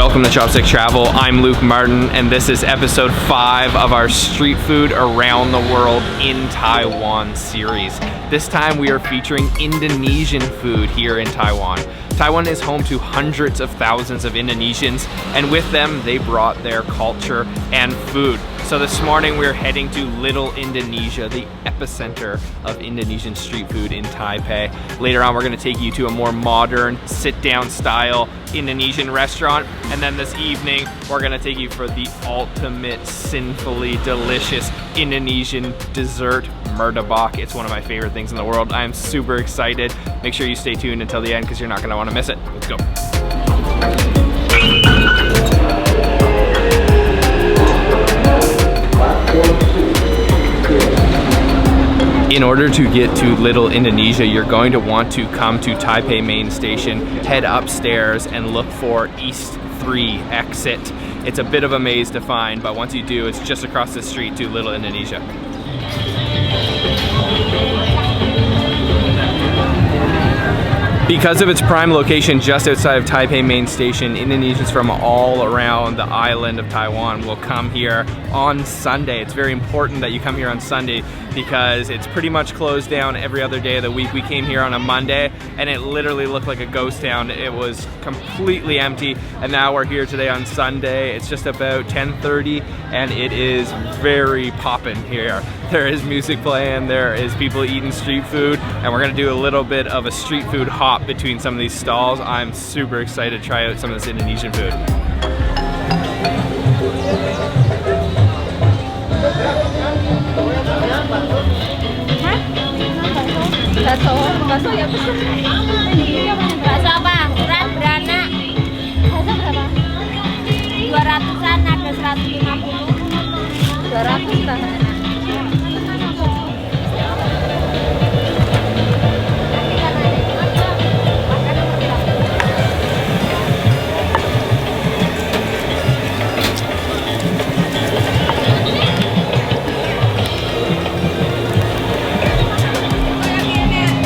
Welcome to Chopstick Travel. I'm Luke Martin, and this is episode 5 of our Street Food Around the World in Taiwan series. This time we are featuring Indonesian food here in Taiwan. Taiwan is home to hundreds of thousands of Indonesians, and with them they brought their culture and food. So this morning we're heading to Little Indonesia, the epicenter of Indonesian street food in Taipei. Later on we're going to take you to a more modern, sit-down style Indonesian restaurant, and then this evening we're going to take you for the ultimate sinfully delicious Indonesian dessert, MARTABAK. It's one of my favorite things in the world. I am super excited. Make sure you stay tuned until the end because you're not going to want to miss it. Let's go. In order to get to Little Indonesia, you're going to want to come to Taipei Main Station, head upstairs, and look for East 3 exit. It's a bit of a maze to find, but once you do, it's just across the street to Little Indonesia. Because of its prime location just outside of Taipei Main Station, Indonesians from all around the island of Taiwan will come here on Sunday. It's very important that you come here on Sunday because it's pretty much closed down every other day of the week. We came here on a Monday and it literally looked like a ghost town. It was completely empty, and now we're here today on Sunday. It's just about 10:30 and it is very poppin' here. There is music playing, there is people eating street food, and we're gonna do a little bit of a street food hop between some of these stalls. I'm super excited to try out some of this Indonesian food. Bakso ya pesan. Bakso apa? Urat beranak. Bakso berapa? 200-an, ada 150. 200 lah enak.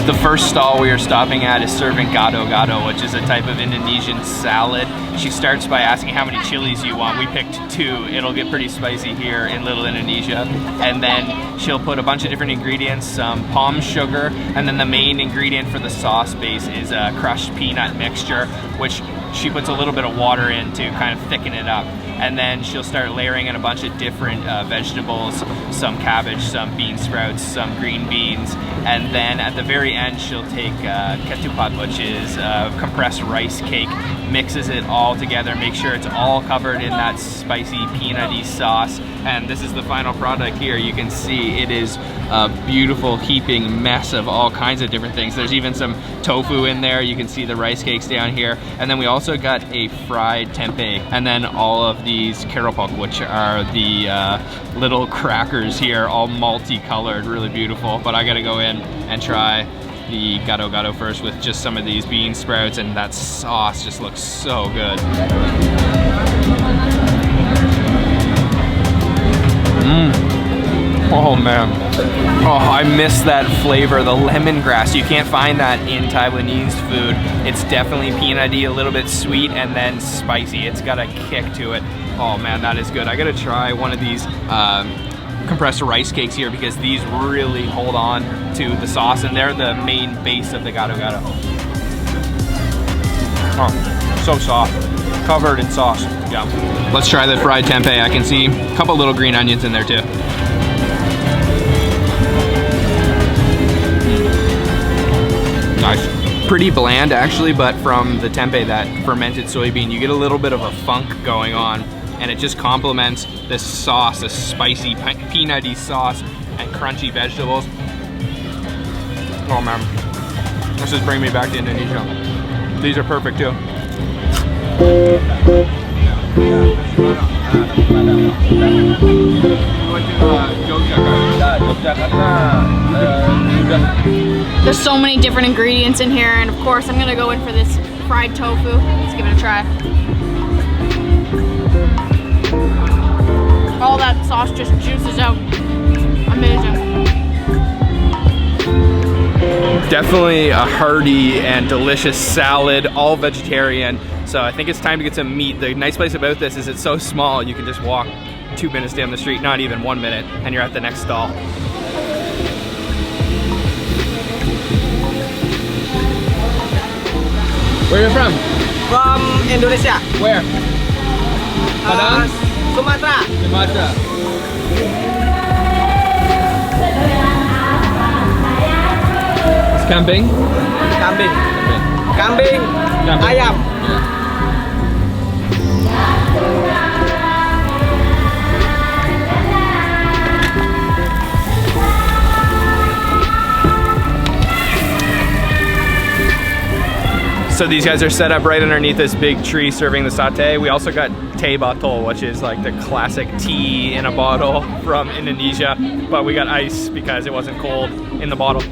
The first stall we are stopping at is serving Gado-gado, which is a type of Indonesian salad. She starts by asking how many chilies you want. We picked 2. It'll get pretty spicy here in Little Indonesia. And then she'll put a bunch of different ingredients, some palm sugar, and then the main ingredient for the sauce base is a crushed peanut mixture, which she puts a little bit of water in to kind of thicken it up. And then she'll start layering in a bunch of different vegetables, some cabbage, some bean sprouts, some green beans, and then at the very end she'll take ketupat, which is compressed rice cake, mixes it all together, make sure it's all covered in that spicy peanutty sauce, and this is the final product here. You can see it is a beautiful heaping mess of all kinds of different things. There's even some tofu in there. You can see the rice cakes down here, and then we also got a fried tempeh, and then all of these keropok, which are the little crackers here, all multicolored, really beautiful. But I gotta go in and try the Gado-gado first with just some of these bean sprouts, and that sauce just looks so good. Oh man, oh, I miss that flavor, the lemongrass. You can't find that in Taiwanese food. It's definitely peanutty, a little bit sweet, and then spicy. It's got a kick to it. Oh man, that is good. I gotta try one of these compressed rice cakes here because these really hold on to the sauce, and they're the main base of the Gado-gado. Oh, so soft, covered in sauce. Yeah. Let's try the fried tempeh. I can see a couple little green onions in there too. Nice. Pretty bland actually, but from the tempeh, that fermented soybean, you get a little bit of a funk going on, and it just complements this sauce, this spicy peanutty sauce and crunchy vegetables. Oh man, this is bringing me back to Indonesia. These are perfect too. There's so many different ingredients in here, and of course I'm gonna go in for this fried tofu. Let's give it a try. All that sauce just juices out. Amazing. Definitely a hearty and delicious salad, all vegetarian, So I think it's time to get some meat. The nice place about this is it's so small, you can just walk 2 minutes down the street, not even 1 minute, and you're at the next stall. Where are you from? From Indonesia. Where? Padang? Sumatra. Sumatra. It's kambing? Kambing. Kambing. Ayam. So these guys are set up right underneath this big tree serving the satay. We also got Teh Botol, which is like the classic tea in a bottle from Indonesia, but we got ice because it wasn't cold in the bottle.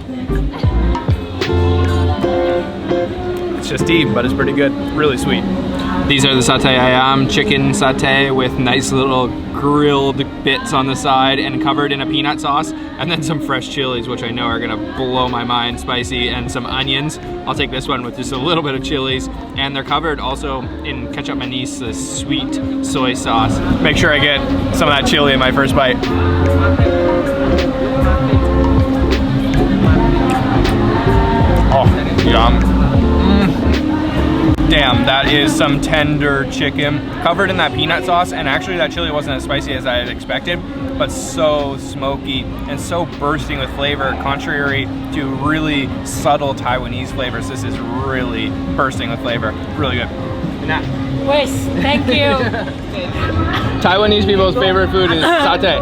It's just tea, but it's pretty good, really sweet. These are the satay ayam, chicken satay with nice little grilled bits on the side and covered in a peanut sauce, and then some fresh chilies, which I know are gonna blow my mind, spicy, and some onions. I'll take this one with just a little bit of chilies, and they're covered also in ketchup manis, the sweet soy sauce. Make sure I get some of that chili in my first bite. Oh, yum. Damn, that is some tender chicken covered in that peanut sauce, and actually that chili wasn't as spicy as I had expected, but so smoky and so bursting with flavor, contrary to really subtle Taiwanese flavors. This is really bursting with flavor. Really good. Wait, thank you. Taiwanese people's favorite food is satay.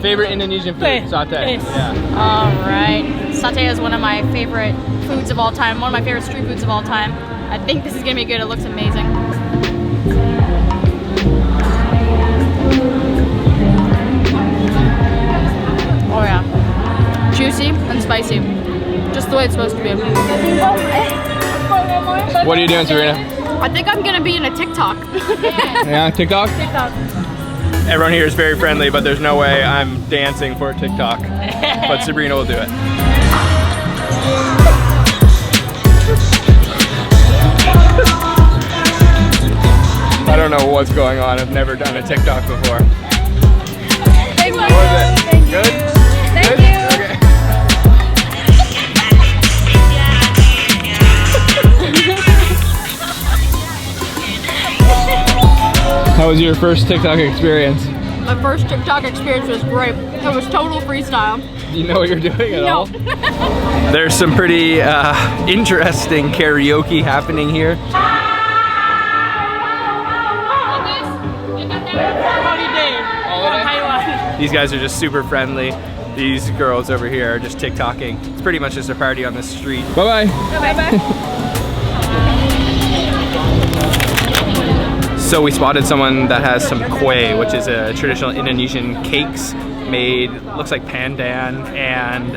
Favorite Indonesian food, satay. Yeah. All right. Satay is one of my favorite foods of all time. One of my favorite street foods of all time. I think this is gonna be good. It looks amazing. Oh yeah. Juicy and spicy. Just the way it's supposed to be. What are you doing, Serena? I think I'm gonna be in a TikTok. Yeah, TikTok? TikTok. Everyone here is very friendly, but there's no way I'm dancing for TikTok. But Sabrina will do it. I don't know what's going on. I've never done a TikTok before. Thank you. What was it? Thank Good? you. Thank Good? you. Okay. How was your first TikTok experience? My first TikTok experience was great. It was total freestyle. Do you know what you're doing at all? No. There's some pretty interesting karaoke happening here. These guys are just super friendly. These girls over here are just TikToking. It's pretty much just a party on the street. Bye-bye. Bye-bye. So we spotted someone that has some kueh, which is a traditional Indonesian cakes made, looks like pandan and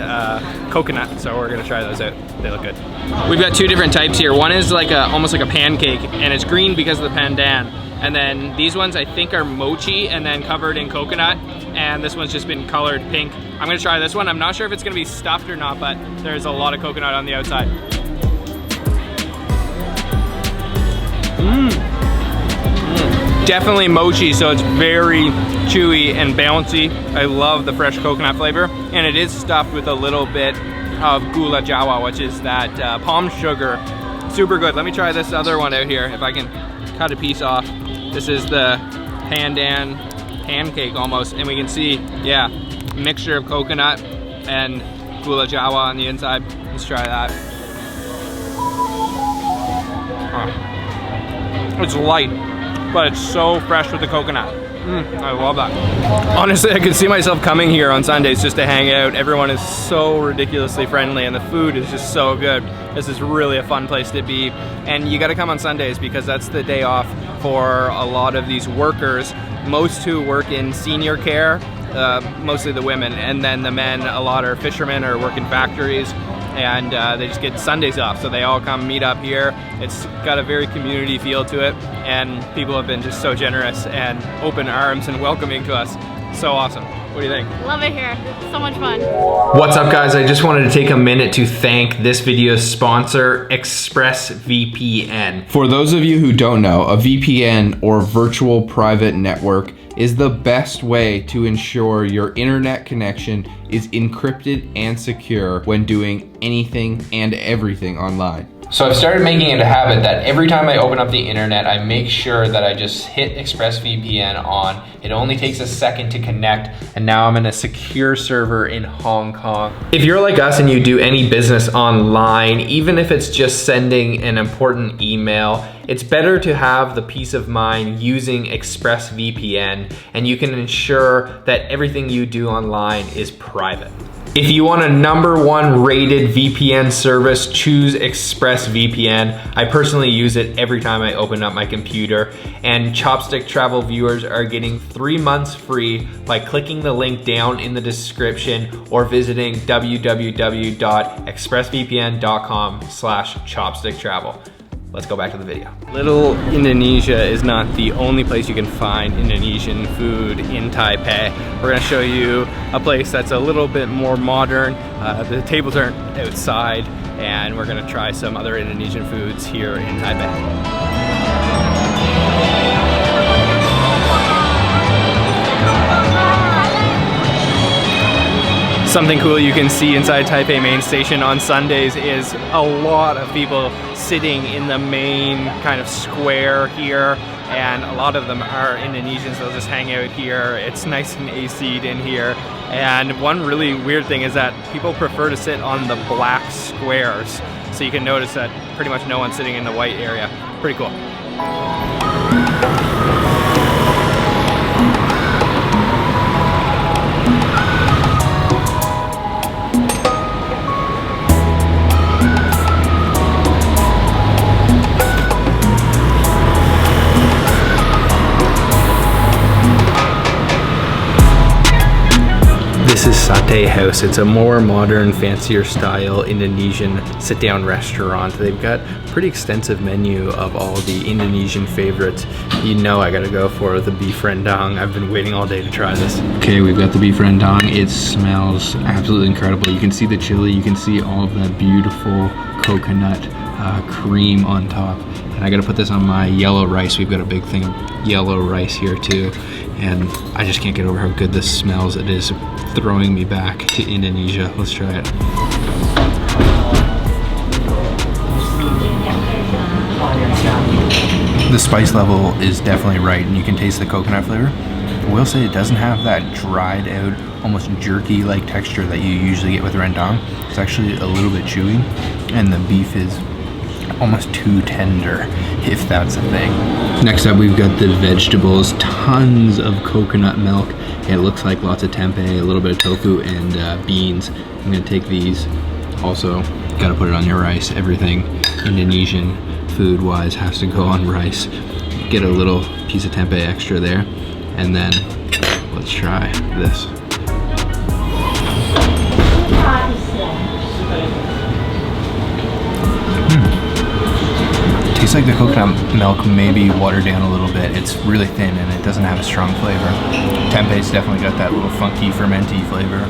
coconut. So we're gonna try those out. They look good. We've got two different types here. One is like almost like a pancake, and it's green because of the pandan. And then these ones I think are mochi and then covered in coconut. And this one's just been colored pink. I'm gonna try this one. I'm not sure if it's gonna be stuffed or not, but there's a lot of coconut on the outside. Definitely mochi, so it's very chewy and bouncy. I love the fresh coconut flavor. And it is stuffed with a little bit of gula jawa, which is that palm sugar. Super good. Let me try this other one out here, if I can cut a piece off. This is the pandan pancake almost, and we can see, yeah, mixture of coconut and gula jawa on the inside. Let's try that. It's light, but it's so fresh with the coconut. I love that. Honestly, I could see myself coming here on Sundays just to hang out. Everyone is so ridiculously friendly and the food is just so good. This is really a fun place to be. And you gotta come on Sundays because that's the day off for a lot of these workers. Most who work in senior care, mostly the women, and then the men, a lot are fishermen or work in factories, and they just get Sundays off, so they all come meet up here. It's got a very community feel to it, and people have been just so generous and open arms and welcoming to us. So awesome. What do you think? Love it here. So much fun. What's up, guys? I just wanted to take a minute to thank this video's sponsor, ExpressVPN. For those of you who don't know, a VPN or virtual private network is the best way to ensure your internet connection is encrypted and secure when doing anything and everything online. So I've started making it a habit that every time I open up the internet, I make sure that I just hit ExpressVPN on. It only takes a second to connect, and now I'm in a secure server in Hong Kong. If you're like us and you do any business online, even if it's just sending an important email, it's better to have the peace of mind using ExpressVPN, and you can ensure that everything you do online is private. If you want a #1 rated VPN service, choose ExpressVPN. I personally use it every time I open up my computer, and Chopstick Travel viewers are getting 3 months free by clicking the link down in the description or visiting www.expressvpn.com/chopsticktravel. Let's go back to the video. Little Indonesia is not the only place you can find Indonesian food in Taipei. We're gonna show you a place that's a little bit more modern. The tables aren't outside, and we're gonna try some other Indonesian foods here in Taipei. Something cool you can see inside Taipei Main Station on Sundays is a lot of people sitting in the main kind of square here, and a lot of them are Indonesians. They'll just hang out here. It's nice and AC'd in here. And one really weird thing is that people prefer to sit on the black squares. So you can notice that pretty much no one's sitting in the white area. Pretty cool. This is Satay House. It's a more modern, fancier style Indonesian sit-down restaurant. They've got a pretty extensive menu of all the Indonesian favorites. You know I gotta go for the beef rendang. I've been waiting all day to try this. Okay, we've got the beef rendang. It smells absolutely incredible. You can see the chili, you can see all of that beautiful coconut cream on top. And I gotta put this on my yellow rice. We've got a big thing of yellow rice here too. And I just can't get over how good this smells. It is throwing me back to Indonesia. Let's try it. The spice level is definitely right, and you can taste the coconut flavor. I will say it doesn't have that dried out, almost jerky-like texture that you usually get with rendang. It's actually a little bit chewy, and the beef is almost too tender, if that's a thing. Next up, we've got the vegetables, tons of coconut milk. It looks like lots of tempeh, a little bit of tofu, and beans. I'm gonna take these. Also, gotta put it on your rice. Everything Indonesian food-wise has to go on rice. Get a little piece of tempeh extra there, and then let's try this. Tastes like the coconut milk maybe watered down a little bit. It's really thin and it doesn't have a strong flavor. Tempeh's definitely got that little funky, fermenty flavor,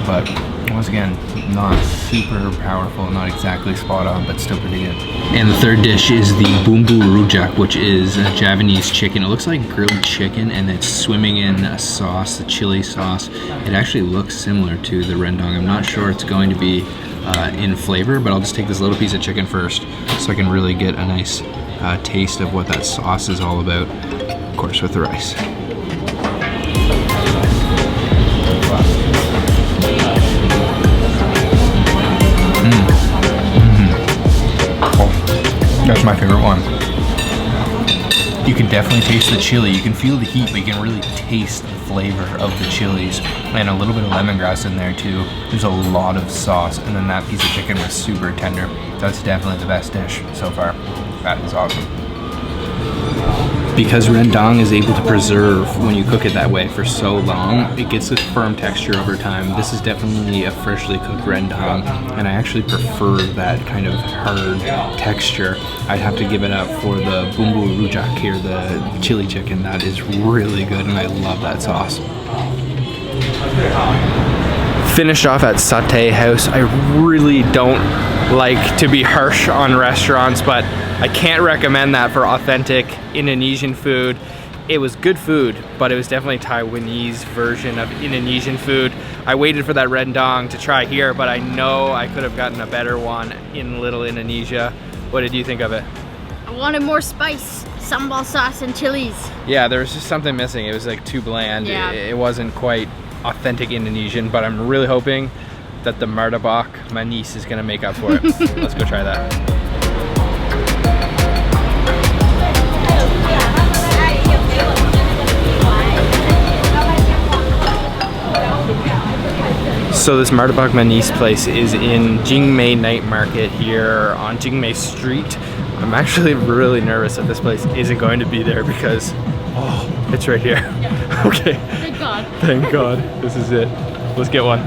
but once again, not super powerful, not exactly spot on, but still pretty good. And the third dish is the bumbu rujak, which is a Javanese chicken. It looks like grilled chicken, and it's swimming in a sauce, the chili sauce. It actually looks similar to the rendang. I'm not sure it's going to be in flavor, but I'll just take this little piece of chicken first so I can really get a nice taste of what that sauce is all about, of course with the rice. Oh, that's my favorite one. You can definitely taste the chili. You can feel the heat, but you can really taste the flavor of the chilies, and a little bit of lemongrass in there too. There's a lot of sauce, and then that piece of chicken was super tender. That's definitely the best dish so far. That is awesome. Because rendang is able to preserve when you cook it that way for so long, it gets a firm texture over time. This is definitely a freshly cooked rendang, and I actually prefer that kind of hard texture. I'd have to give it up for the bumbu rujak here, the chili chicken. That is really good, and I love that sauce. Finished off at Satay House. I really don't like to be harsh on restaurants, but I can't recommend that for authentic Indonesian food. It was good food, but it was definitely Taiwanese version of Indonesian food. I waited for that rendang to try here, but I know I could have gotten a better one in Little Indonesia. What did you think of it? I wanted more spice, sambal sauce and chilies. Yeah, there was just something missing. It was like too bland. Yeah. It wasn't quite authentic Indonesian, but I'm really hoping that the martabak manis is gonna make up for it. Let's go try that. So this martabak manis place is in Mingmei night market here on Mingmei Street. I'm actually really nervous that this place isn't going to be there because, oh, it's right here. Okay. Thank God. Thank God. This is it. Let's get one.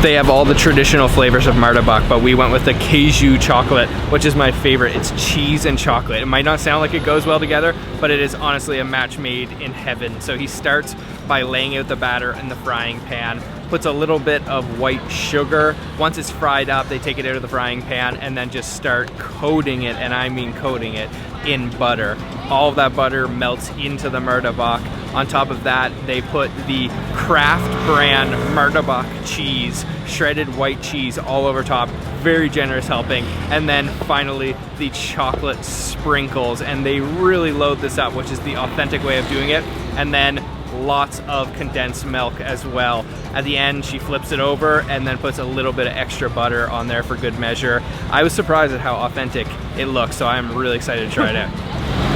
They have all the traditional flavors of martabak, but we went with the Keju chocolate, which is my favorite. It's cheese and chocolate. It might not sound like it goes well together, but it is honestly a match made in heaven. So he starts by laying out the batter in the frying pan, puts a little bit of white sugar. Once it's fried up, they take it out of the frying pan and then just start coating it, and I mean coating it, in butter. All of that butter melts into the martabak. On top of that, they put the Kraft brand martabak cheese, shredded white cheese all over top. Very generous helping. And then finally, the chocolate sprinkles. And they really load this up, which is the authentic way of doing it. And then lots of condensed milk as well. At the end, she flips it over and then puts a little bit of extra butter on there for good measure. I was surprised at how authentic it looks, so I'm really excited to try it out.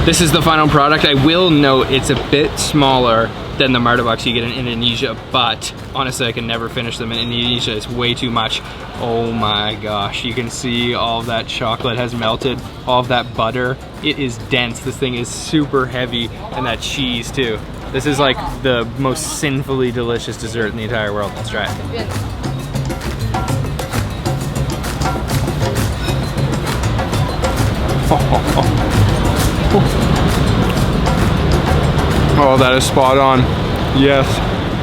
This is the final product. I will note it's a bit smaller than the martabaks you get in Indonesia, but honestly I can never finish them in Indonesia. It's way too much. Oh my gosh, you can see all of that chocolate has melted, all of that butter. It is dense. This thing is super heavy, and that cheese too. This is like the most sinfully delicious dessert in the entire world. Let's try it. Oh, that is spot on. Yes.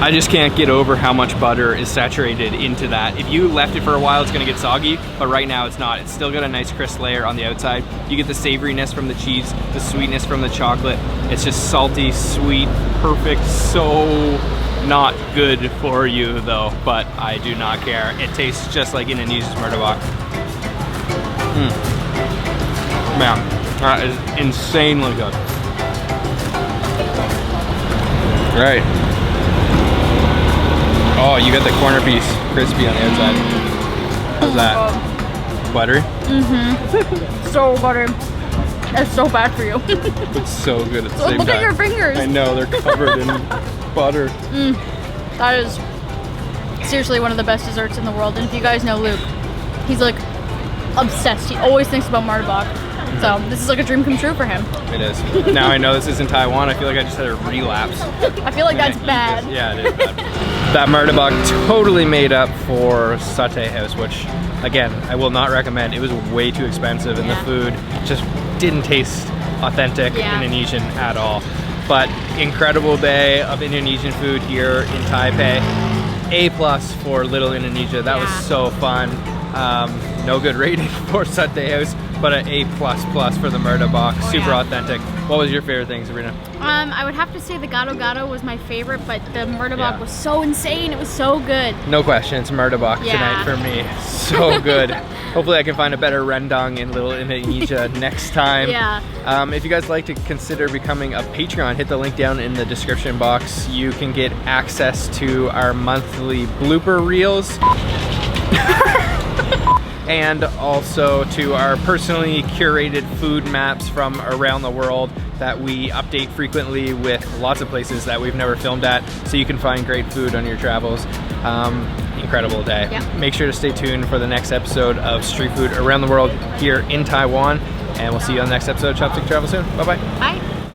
I just can't get over how much butter is saturated into that. If you left it for a while, it's gonna get soggy, but right now it's not. It's still got a nice crisp layer on the outside. You get the savoriness from the cheese, the sweetness from the chocolate. It's just salty, sweet, perfect. So not good for you though, but I do not care. It tastes just like Indonesia's martabak. Man, that is insanely good. Right. Oh, you got the corner piece crispy on the outside. How's that? Buttery? Mm-hmm. So buttery. It's so bad for you. It's so good at the same time. Look at your fingers. I know, they're covered in butter. That is seriously one of the best desserts in the world. And if you guys know Luke, he's like obsessed. He always thinks about martabak. So this is like a dream come true for him. It is. Now I know this is in Taiwan. I feel like I just had a relapse. I feel like that's bad. Yeah, it is bad. That martabak totally made up for Satay House, which again, I will not recommend. It was way too expensive and the food just didn't taste authentic Indonesian at all. But incredible day of Indonesian food here in Taipei. A+ for Little Indonesia. That was so fun. No good rating for Satay House, but an A++ for the martabak. Super authentic. What was your favorite thing, Sabrina? I would have to say the Gado-gado was my favorite, but the MARTABAK Yeah. was so insane. It was so good. No question, it's MARTABAK Yeah. tonight for me. So good. Hopefully I can find a better rendang in Little Indonesia next time. Yeah. If you guys like to consider becoming a Patreon, hit the link down in the description box. You can get access to our monthly blooper reels. And also to our personally curated food maps from around the world that we update frequently with lots of places that we've never filmed at, so you can find great food on your travels. Incredible day. Yeah. Make sure to stay tuned for the next episode of Street Food Around the World here in Taiwan, and we'll see you on the next episode of Chopstick Travel soon. Bye-bye. Bye.